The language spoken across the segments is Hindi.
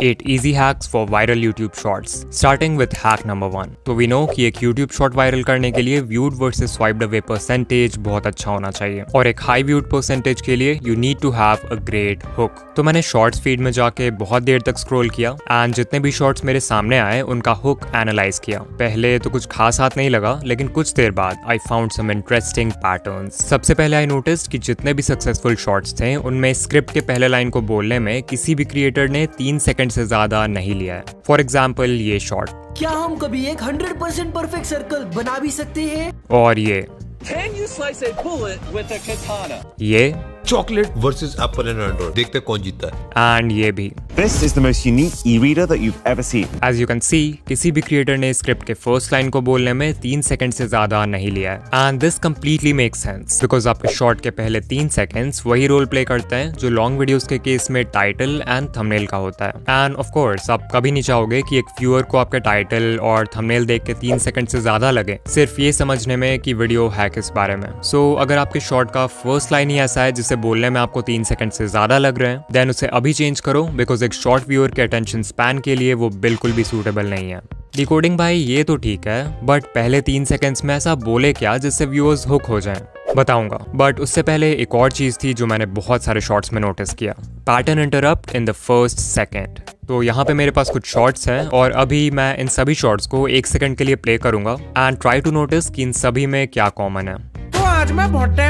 8 easy hacks for viral YouTube shorts. Starting with hack number 1. तो we know कि एक YouTube short वायरल करने के लिए viewed versus swiped away percentage बहुत अच्छा होना चाहिए, और एक high viewed percentage के लिए you need to have a great hook. तो मैंने shorts feed में जाके बहुत देर तक scroll किया and जितने भी shorts मेरे सामने आए उनका hook analyze किया. पहले तो कुछ खास हाथ नहीं लगा, लेकिन कुछ देर बाद I found some interesting patterns. सबसे पहले I noticed कि जितने भी successful shorts थे उनमें स्क्रिप्ट के पहले लाइन को बोलने में किसी भी क्रिएटर ने 3 सेकंड से ज्यादा नहीं लिया है. फॉर एग्जाम्पल ये शॉर्ट, क्या हम कभी एक 100% परफेक्ट सर्कल बना भी सकते हैं? और ये Can you slice a bullet with a katana? ये chocolate versus Apple and Android, देखते हैं कौन जीतता है. एंड ये भी. This is the most unique e-reader that you've ever seen. As you can see, किसी भी क्रिएटर ने स्क्रिप्ट के फर्स्ट लाइन को बोलने में 3 सेकंड से ज्यादा नहीं लिया है. And this completely makes sense because आपके शॉर्ट के पहले 3 सेकंड्स वही रोल प्ले करते हैं जो लॉन्ग वीडियोस के केस में टाइटल एंड थंबनेल का होता है. एंड ऑफ कोर्स आप कभी नहीं चाहोगे कि एक व्यूअर को आपके टाइटल और थंबनेल देख के 3 सेकंड से ज्यादा लगे सिर्फ ये समझने में कि वीडियो है किस बारे में. सो अगर आपके शॉर्ट का फर्स्ट लाइन ही ऐसा है जिसे बोलने में आपको 3 सेकंड से ज्यादा लग रहे हैं, देन उसे अभी चेंज करो बिकॉज एक शॉर्ट व्यूअर के अटेंशन स्पैन के लिए वो बिल्कुल भी सूटेबल नहीं है. डिकोडिंग भाई ये तो ठीक है, बट पहले 3 सेकंड्स में ऐसा बोले क्या जिससे व्यूअर्स हुक हो जाएं? बताऊंगा, बट उससे पहले एक और चीज थी जो मैंने बहुत सारे शॉर्ट्स में नोटिस किया. Pattern interrupt in the first second. तो यहाँ पे मेरे पास कुछ शॉर्ट्स हैं और अभी मैं इन सभी शॉर्ट्स को 1 सेकंड के लिए प्ले करूंगा एंड ट्राई टू नोटिस कि इन सभी में क्या कॉमन है. तो आज मैं बहुत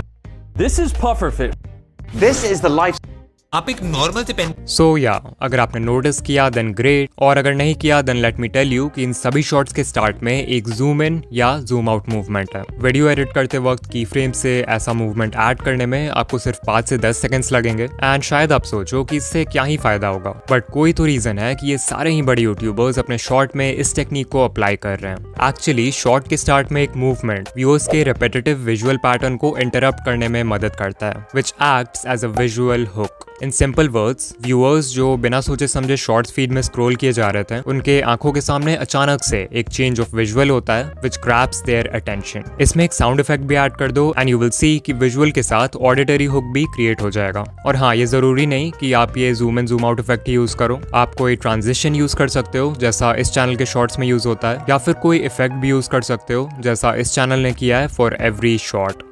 This is pufferfish. This is the life. आप एक नॉर्मल से पेन सो या अगर आपने नोटिस किया देन ग्रेट, और अगर नहीं किया then let me tell you कि इन सभी शॉट्स के स्टार्ट में एक जूम इन या जूम आउट मूवमेंट है. वीडियो एडिट करते वक्त की फ्रेम से ऐसा मूवमेंट ऐड करने में आपको सिर्फ 5 से 10 सेकंड्स लगेंगे एंड शायद आप सोचो कि इससे क्या ही फायदा होगा, बट कोई तो रीजन है कि ये सारे ही बड़े यूट्यूबर्स अपने शॉर्ट में इस टेक्निक को अप्लाई कर रहे हैं. एक्चुअली शॉर्ट के स्टार्ट में एक मूवमेंट व्यूअर्स के रिपीटेटिव विजुअल पैटर्न को इंटरप्ट करने में मदद करता है, which acts as a visual hook. In simple words, viewers जो बिना सोचे समझे शॉर्ट्स फीड में स्क्रॉल किए जा रहे थे उनके आंखों के सामने अचानक से एक चेंज ऑफ विजुअल होता है व्हिच ग्रैब्स देयर अटेंशन. इसमें एक साउंड इफेक्ट भी ऐड कर दो एंड यू विल सी कि विजुअल के साथ ऑडिटरी हुक भी क्रिएट हो जाएगा. और हाँ, ये जरूरी नहीं कि आप ये zoom in zoom out effect he use करो. आप कोई ट्रांजिशन यूज कर सकते हो जैसा इस चैनल के शॉर्ट्स में यूज होता है, या फिर कोई इफेक्ट भी यूज कर सकते हो जैसा इस चैनल ने किया है for every short.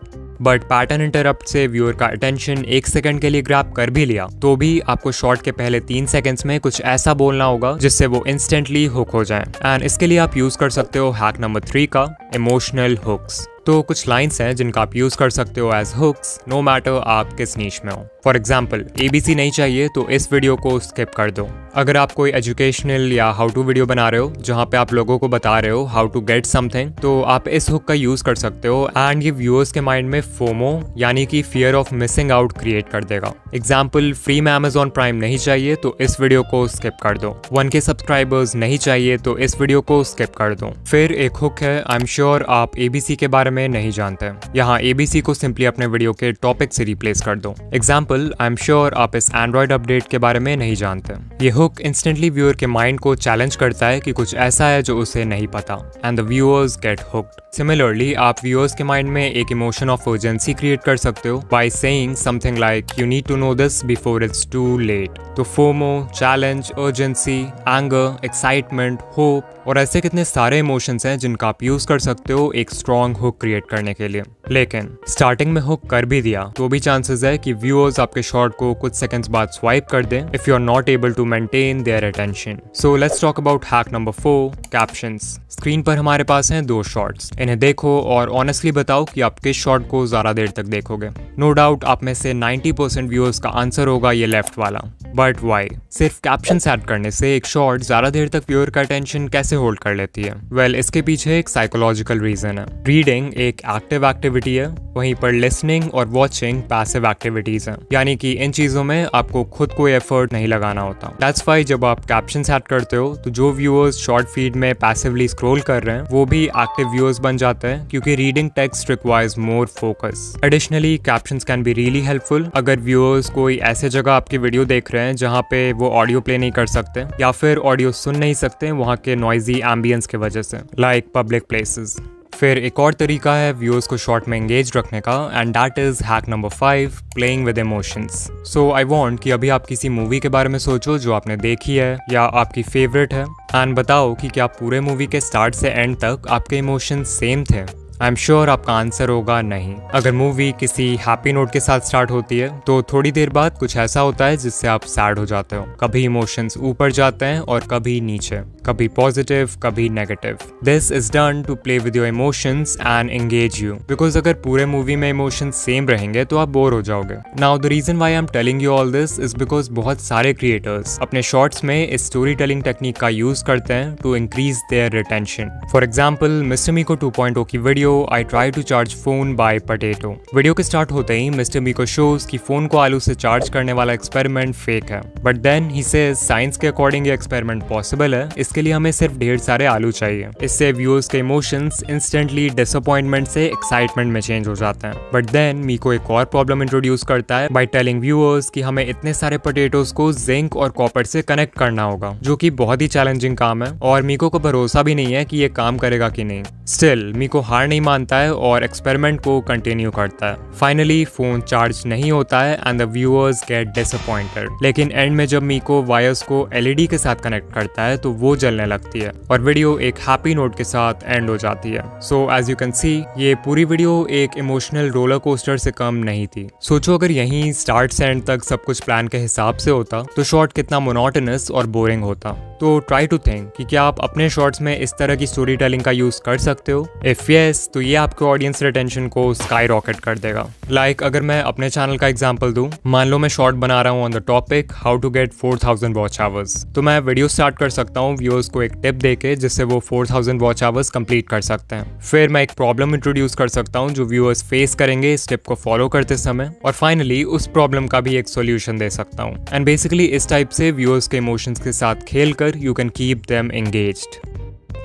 But pattern interrupt से व्यूअर का अटेंशन 1 सेकंड के लिए ग्रैब कर भी लिया तो भी आपको शॉर्ट के पहले 3 सेकंड्स में कुछ ऐसा बोलना होगा जिससे वो इंस्टेंटली हुक हो जाए. एंड इसके लिए आप यूज कर सकते हो हैक नंबर 3 का इमोशनल हुक्स. तो कुछ लाइंस हैं जिनका आप यूज कर सकते हो एज हुक्स नो मैटर आप किस नीश में हो. फॉर एग्जाम्पल, ABC नहीं चाहिए तो इस वीडियो को स्किप कर दो. अगर आप कोई एजुकेशनल या हाउ टू वीडियो बना रहे हो जहाँ पे आप लोगों को बता रहे हो हाउ टू गेट समथिंग, तो आप इस हुक का यूज कर सकते हो एंड ये व्यूअर्स के माइंड में फोमो यानी कि fear of missing out create कर देगा. एग्जाम्पल, फ्री में Amazon प्राइम नहीं चाहिए तो इस वीडियो को स्किप कर दो. 1K सब्सक्राइबर्स नहीं चाहिए तो इस वीडियो को स्किप कर दो. फिर एक हुक है, आई एम श्योर आप ABC के बारे में नहीं जानते. यहाँ ABC को सिंपली अपने वीडियो के टॉपिक से रिप्लेस कर दो. एग्जाम्पल, आई एम श्योर आप इस एंड्रॉइड अपडेट के बारे में नहीं जानते. ये हुक इंस्टेंटली व्यूअर के माइंड को चैलेंज करता है कि कुछ ऐसा है जो उसे नहीं पता and the viewers get hooked. Similarly आप व्यूअर्स के माइंड में एक इमोशन ऑफ अर्जेंसी क्रिएट कर सकते हो by saying something like you need to know this before it's too late. तो FOMO, challenge, urgency, anger, excitement, hope और ऐसे कितने सारे इमोशंस हैं जिनका आप यूज कर सकते हो एक स्ट्रॉन्ग हुक क्रिएट करने के लिए. लेकिन स्टार्टिंग में हुक कर भी दिया तो भी चांसेस है कि व्यूअर्स आपके शॉर्ट को कुछ सेकंड्स बाद स्वाइप कर दें if you are not able to maintain their attention. So let's talk about hack number 4, captions. Screen पर हमारे पास हैं 2 शॉर्ट्स. इन्हें देखो और ऑनेस्टली बताओ कि आप किस शॉर्ट को ज्यादा देर तक देखोगे. नो डाउट आप में से 90% व्यूअर्स का आंसर होगा ये लेफ्ट वाला. But why? सिर्फ कैप्शंस ऐड करने से एक शॉर्ट ज्यादा देर तक व्यूअर का अटेंशन कैसे होल्ड कर लेती है? वेल, इसके पीछे एक साइकोलॉजिकल रीजन है. रीडिंग एक एक्टिव एक्टिविटी है, वहीं पर लिसनिंग और वॉचिंग पैसिव एक्टिविटीज हैं. यानी कि इन चीजों में आपको खुद कोई एफर्ट नहीं लगाना होता. दैट्स व्हाई जब आप कैप्शंस ऐड करते हो तो जो व्यूअर्स शॉर्ट फीड में पैसिवली स्क्रॉल कर रहे हैं वो भी एक्टिव व्यूअर्स बन जाते हैं क्योंकि reading text requires more focus. Additionally captions can be really helpful अगर व्यूअर्स कोई ऐसे जगह आपकी वीडियो देख रहे हैं जहाँ पे वो ऑडियो प्ले नहीं कर सकते या फिर ऑडियो सुन नहीं सकते वहाँ के नॉइजी एम्बियंस की वजह से, लाइक पब्लिक प्लेसेस. फिर एक और तरीका है व्यूअर्स को शॉर्ट में एंगेज रखने का, and that is hack number 5, playing with emotions. So I want कि अभी आप किसी मूवी के बारे में सोचो जो आपने देखी है या आपकी फेवरेट है, एंड बताओ कि क्या पूरे मूवी के स्टार्ट से एंड तक आपके इमोशंस सेम थे। आई एम श्योर आपका आंसर होगा नहीं। अगर मूवी किसी हैप्पी नोट के साथ स्टार्ट होती है तो थोड़ी देर बाद कुछ ऐसा होता है जिससे आप सैड हो जाते हो। कभी इमोशंस ऊपर जाते हैं और कभी नीचे, कभी पॉजिटिव कभी negative. This is done to play with your emotions and engage you, because अगर पूरे मूवी में इमोशंस सेम रहेंगे तो आप बोर हो जाओगे। Now the reason why I am telling you all this is because बहुत सारे क्रिएटर्स अपने शॉर्ट्स में इस स्टोरी टेलिंग टेक्निक का यूज करते हैं to increase their retention. For example mister Meeko 2.0 की video I try to charge phone by potato। Video के स्टार्ट होते ही मिस्टर मीको शोज कि फोन को आलू से चार्ज करने वाला एक्सपेरिमेंट फेक है, but then he says science के अकॉर्डिंग ये एक्सपेरिमेंट पॉसिबल है, इसके लिए हमें सिर्फ ढेर सारे आलू चाहिए। इससे व्यूअर्स के इमोशंस इंस्टेंटली डिसअपॉइंटमेंट से एक्साइटमेंट में चेंज हो जाते हैं। बट देन मीको एक और प्रॉब्लम इंट्रोड्यूस करता है बाय टेलिंग व्यूअर्स कि हमें इतने सारे पोटेटोज को जिंक और कॉपर से कनेक्ट करना होगा, जो कि बहुत ही चैलेंजिंग काम है और मीको को भरोसा भी नहीं है कि ये काम करेगा कि नहीं। स्टिल मीको हार नहीं मानता है और एक्सपेरिमेंट को कंटिन्यू करता है। फाइनली फोन चार्ज नहीं होता है and the viewers get disappointed. लेकिन एंड में जब मीको वायर्स को एलईडी के साथ कनेक्ट करता है तो वो जलने लगती है और वीडियो एक हैप्पी नोट के साथ एंड हो जाती है। So as you can see ये पूरी वीडियो एक इमोशनल रोलर कोस्टर से कम नहीं थी। सोचो अगर यहीं स्टार्ट से एंड तक सब कुछ प्लान के हिसाब से होता तो शॉर्ट कितना मोनोटोनस और बोरिंग होता। तो ट्राई टू थिंक कि क्या आप अपने शॉर्ट्स में इस तरह की स्टोरी टेलिंग का यूज कर सकते हो। इफ यस तो ये आपके ऑडियंस रिटेंशन को स्काई रॉकेट कर देगा। लाइक अगर मैं अपने चैनल का एग्जांपल दूं, मान लो मैं शॉर्ट बना रहा हूं on the topic how to get 4000 watch hours, तो मैं वीडियो स्टार्ट कर सकता हूं व्यूअर्स को एक टिप देके जिससे वो 4000 वॉच आवर्स कंप्लीट कर सकते हैं। फिर मैं एक प्रॉब्लम इंट्रोड्यूस कर सकता हूं जो व्यूअर्स फेस करेंगे इस टिप को फॉलो करते समय, और फाइनली उस प्रॉब्लम का भी एक सोल्यूशन दे सकता हूं। एंड बेसिकली इस टाइप से व्यूअर्स के इमोशंस के साथ खेलकर you can keep them engaged.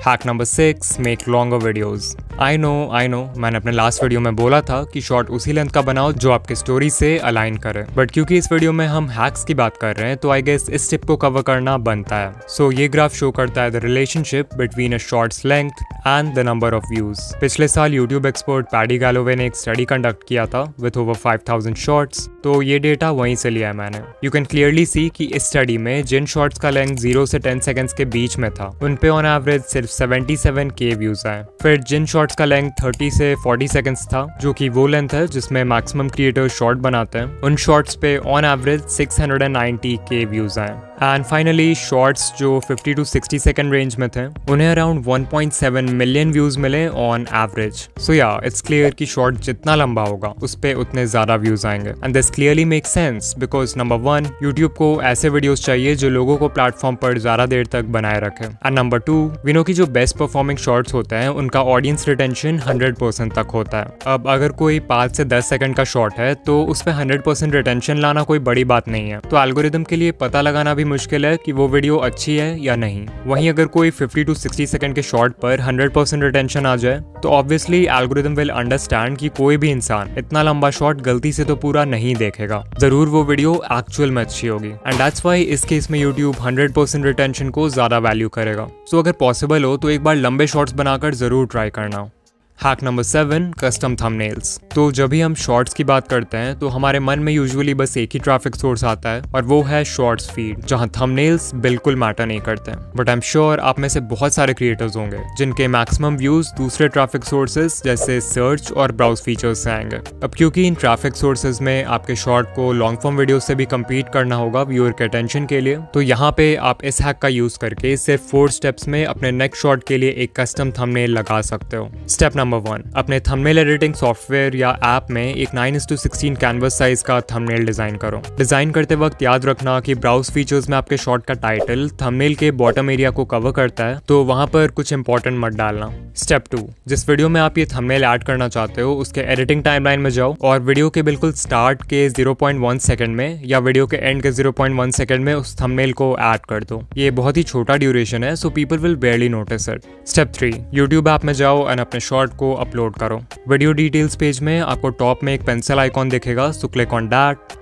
Hack number 6, make longer videos. I know मैंने अपने लास्ट वीडियो में बोला था कि शॉर्ट उसी लेंथ का बनाओ जो आपकी स्टोरी से अलाइन करे, बट क्योंकि इस वीडियो में हम हैक्स की बात कर रहे हैं तो आई गेस इस टिप को कवर करना बनता है। सो ये ग्राफ शो करता है the relationship between a shorts length and the number of views. पिछले साल यूट्यूब एक्सपर्ट पैडी गैलोवे ने एक स्टडी कंडक्ट किया था विथ ओवर 5000 शॉर्ट्स, तो ये डेटा वहीं से लिया है मैंने। यू कैन क्लियरली सी कि इस स्टडी में जिन शॉर्ट्स का लेंथ 0 से 10 सेकंड्स के बीच में था उन पे ऑन एवरेज सिर्फ 77K व्यूज आए। फिर जिन शॉर्ट्स का लेंथ 30 से 40 सेकंड्स था, जो कि वो लेंथ है जिसमें मैक्सिमम क्रिएटर शॉर्ट बनाते हैं, उन शॉर्ट्स पे ऑन एवरेज 690K व्यूज आए। एंड फाइनली शॉर्ट्स जो 50 to 60 सेकंड रेंज में थे उन्हें अराउंड 1.7 मिलियन व्यूज मिले ऑन एवरेज। सो या इट्स क्लियर कि शॉर्ट जितना लंबा होगा उस पे उतने ज्यादा व्यूज आएंगे। And this clearly make sense because number 1 YouTube को ऐसे वीडियोस चाहिए जो लोगों को प्लेटफॉर्म पर ज्यादा देर तक बनाए रखे, एंड नंबर 2 वी नो कि जो बेस्ट परफॉर्मिंग शॉर्ट्स होते हैं उनका ऑडियंस रिटेंशन 100% तक होता है। अब अगर कोई 5 से 10 सेकंड का शॉर्ट है तो उस पे 100% रिटेंशन लाना कोई बड़ी बात नहीं है, तो एल्गोरिदम के लिए पता लगाना भी मुश्किल है कि वो वीडियो अच्छी है या नहीं। वहीं अगर कोई 50 to 60 सेकंड के शॉर्ट पर 100% रिटेंशन आ जाए तो ऑब्वियसली एल्गोरिदम विल अंडरस्टैंड कि कोई भी इंसान इतना लंबा शॉर्ट गलती से तो पूरा नहीं देखेगा, जरूर वो वीडियो एक्चुअल में अच्छी होगी। एंड दैट्स व्हाई इस केस में यूट्यूब 100% रिटेंशन को ज्यादा वैल्यू करेगा। सो अगर पॉसिबल हो तो एक बार लंबे शॉर्ट्स बनाकर जरूर ट्राई करना। Hack number 7, custom thumbnails. तो जब भी हम शॉर्ट्स की बात करते हैं तो हमारे मन में यूजुअली बस एक ही ट्रैफिक सोर्स आता है और वो है शॉर्ट्स फीड, जहां थंबनेल्स बिल्कुल मैटर नहीं करते। बट आई एम श्योर आप में से बहुत सारे क्रिएटर्स होंगे जिनके मैक्सिमम व्यूज दूसरे ट्रैफिक सोर्सेज जैसे सर्च और ब्राउज फीचर्स से आएंगे। अब क्योंकि इन ट्रैफिक सोर्सेज में आपके शॉर्ट को लॉन्ग फॉर्म वीडियो से भी कम्पीट करना होगा व्यूअर के अटेंशन के लिए, तो यहाँ पे आप इस हैक का यूज करके सिर्फ 4 स्टेप्स में अपने नेक्स्ट शॉर्ट के लिए एक कस्टम थंबनेल लगा सकते हो। स्टेप नंबर 1, अपने थंबनेल एडिटिंग सॉफ्टवेयर या ऐप में एक 9:16 कैनवस साइज का थंबनेल डिजाइन करो। डिजाइन करते वक्त याद रखना कि ब्राउज फीचर्स में आपके शॉर्ट का टाइटल थंबनेल के बॉटम एरिया को कवर करता है, तो वहां पर कुछ इंपॉर्टेंट मत डालना। स्टेप 2, जिस वीडियो में आप ये थंबनेल ऐड करना चाहते हो उसके एडिटिंग टाइमलाइन में जाओ और वीडियो के बिल्कुल स्टार्ट के 0.1 सेकंड में या वीडियो के एंड के 0.1 सेकंड में उस थंबनेल को ऐड कर दो। ये बहुत ही छोटा ड्यूरेशन है, so people will बेयरली notice it. Step 3, YouTube app में जाओ और अपने शॉर्ट को अपलोड करो। वीडियो डिटेल्स पेज में आपको टॉप में एक पेंसिल आइकॉन दिखेगा, so click on that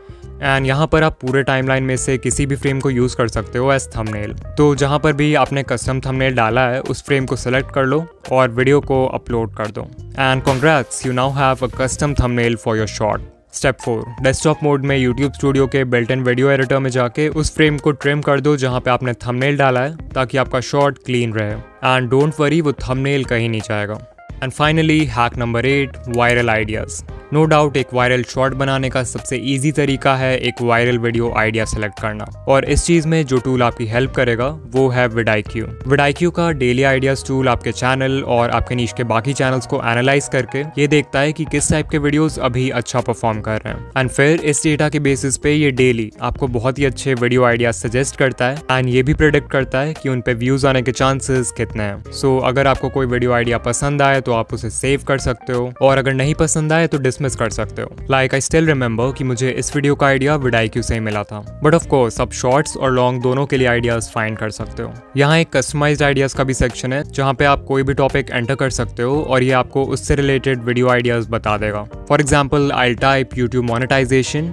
and यहाँ पर आप पूरे टाइमलाइन में से किसी भी फ्रेम को यूज़ कर सकते हो एज थंबनेल। तो जहाँ पर भी आपने कस्टम थंबनेल डाला है उस फ्रेम को सेलेक्ट कर लो और वीडियो को अपलोड कर दो। And congrats, you now have a custom thumbnail for your short. Step 4, desktop mode में YouTube स्टूडियो के बिल्ट इन वीडियो एडिटर में जाके उस फ्रेम को ट्रिम कर दो जहाँ पे आपने थंबनेल डाला है, ताकि आपका शॉट क्लीन रहे। एंड डोंट वरी, वो थंबनेल कहीं नहीं जाएगा। And finally hack number 8, viral ideas. No doubt एक वायरल शॉट बनाने का सबसे इजी तरीका है एक वायरल वीडियो आइडिया सेलेक्ट करना, और इस चीज़ में जो टूल आपकी हेल्प करेगा वो है vidIQ। vidIQ का डेली आइडियाज़ टूल आपके चैनल और आपके नीश के बाकी चैनल्स को एनालाइज करके ये देखता है कि किस टाइप के वीडियोस अभी अच्छा परफॉर्म कर रहे हैं, एंड फिर इस डेटा के बेसिस पे ये डेली आपको बहुत ही अच्छे वीडियो आइडियाज सजेस्ट करता है एंड ये भी प्रेडिक्ट करता है कि उन पे व्यूज आने के चांसेस कितने हैं। सो अगर आपको कोई वीडियो आइडिया पसंद आए तो आप उसे सेव कर सकते हो, और अगर नहीं पसंद आए तो डिसमिस कर सकते हो। लाइक आई स्टिल रिमेंबर कि मुझे इस वीडियो का आइडिया vidIQ से ही मिला था, बट ऑफ कोर्स आप शॉर्ट्स और लॉन्ग दोनों के लिए आइडियाज फाइंड कर सकते हो। यहाँ एक कस्टमाइज्ड आइडियाज का भी सेक्शन है जहाँ पे आप कोई भी टॉपिक एंटर कर सकते हो और ये आपको उससे रिलेटेड वीडियो आइडियाज बता देगा। For example I type YouTube monetization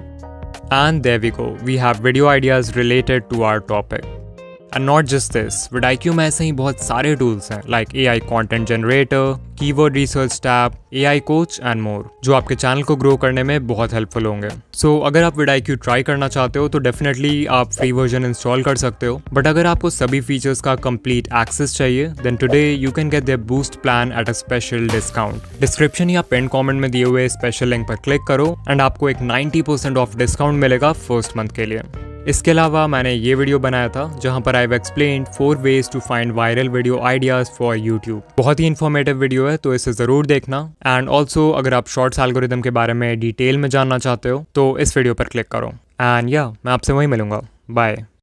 and there we go, we have video ideas related to our topic. And not just this, vidIQ में ऐसे ही बहुत सारे टूल्स हैं like AI content generator, keyword research tab, AI coach and more, जो आपके चैनल को ग्रो करने में बहुत हेल्पफुल होंगे। सो अगर आप vidIQ ट्राई करना चाहते हो तो डेफिनेटली आप फ्री वर्जन इंस्टॉल कर सकते हो, बट अगर आपको सभी फीचर्स का कंप्लीट एक्सेस चाहिए then today you can get their boost plan at a special discount. Description या पिन कमेंट में दिए हुए स्पेशल लिंक पर क्लिक करो एंड आपको एक 90% ऑफ डिस्काउंट मिलेगा फर्स्ट मंथ के लिए। इसके अलावा मैंने ये वीडियो बनाया था जहां पर I have explained 4 ways to find viral video ideas for YouTube। बहुत ही इन्फॉर्मेटिव वीडियो है तो इसे ज़रूर देखना। एंड ऑल्सो अगर आप शॉर्ट्स एल्गोरिदम के बारे में डिटेल में जानना चाहते हो तो इस वीडियो पर क्लिक करो। एंड या मैं आपसे वहीं मिलूंगा। बाय।